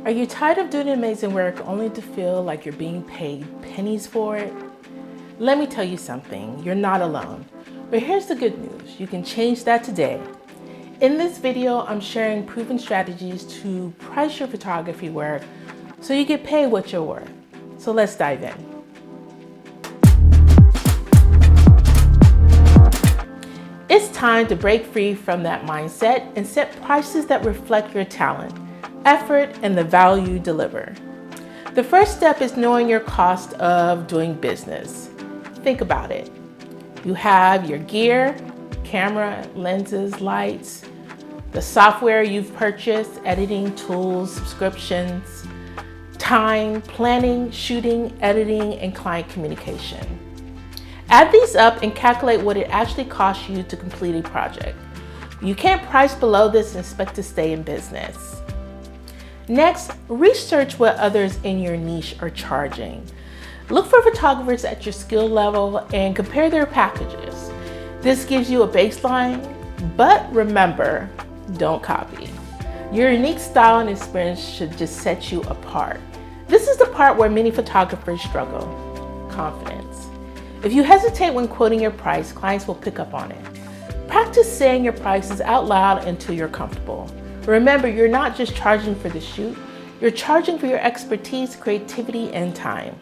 Are you tired of doing amazing work only to feel like you're being paid pennies for it? Let me tell you something, you're not alone. But here's the good news, you can change that today. In this video, I'm sharing proven strategies to price your photography work so you get paid what you're worth. So let's dive in. It's time to break free from that mindset and set prices that reflect your talent, effort, and the value you deliver. The first step is knowing your cost of doing business. Think about it. You have your gear, camera, lenses, lights, the software you've purchased, editing tools, subscriptions, time, planning, shooting, editing, and client communication. Add these up and calculate what it actually costs you to complete a project. You can't price below this and expect to stay in business. Next, research what others in your niche are charging. Look for photographers at your skill level and compare their packages. This gives you a baseline, but remember, don't copy. Your unique style and experience should just set you apart. This is the part where many photographers struggle: confidence. If you hesitate when quoting your price, clients will pick up on it. Practice saying your prices out loud until you're comfortable. Remember, you're not just charging for the shoot, you're charging for your expertise, creativity, and time.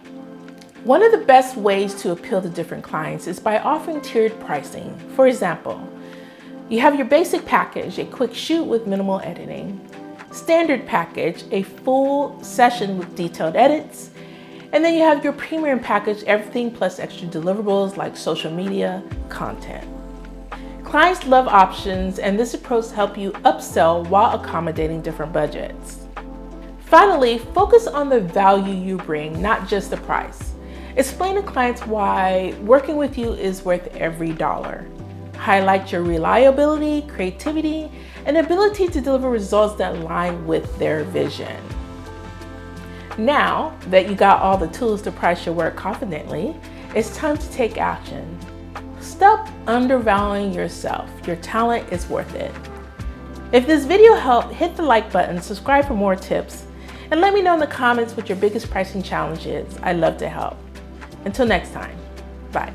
One of the best ways to appeal to different clients is by offering tiered pricing. For example, you have your basic package, a quick shoot with minimal editing. Standard package, a full session with detailed edits. And then you have your premium package, everything plus extra deliverables like social media, content. Clients love options, and this approach helps you upsell while accommodating different budgets. Finally, focus on the value you bring, not just the price. Explain to clients why working with you is worth every dollar. Highlight your reliability, creativity, and ability to deliver results that align with their vision. Now that you got all the tools to price your work confidently, it's time to take action. Stop undervaluing yourself. Your talent is worth it. If this video helped, hit the like button, subscribe for more tips, and let me know in the comments what your biggest pricing challenge is. I'd love to help. Until next time, bye.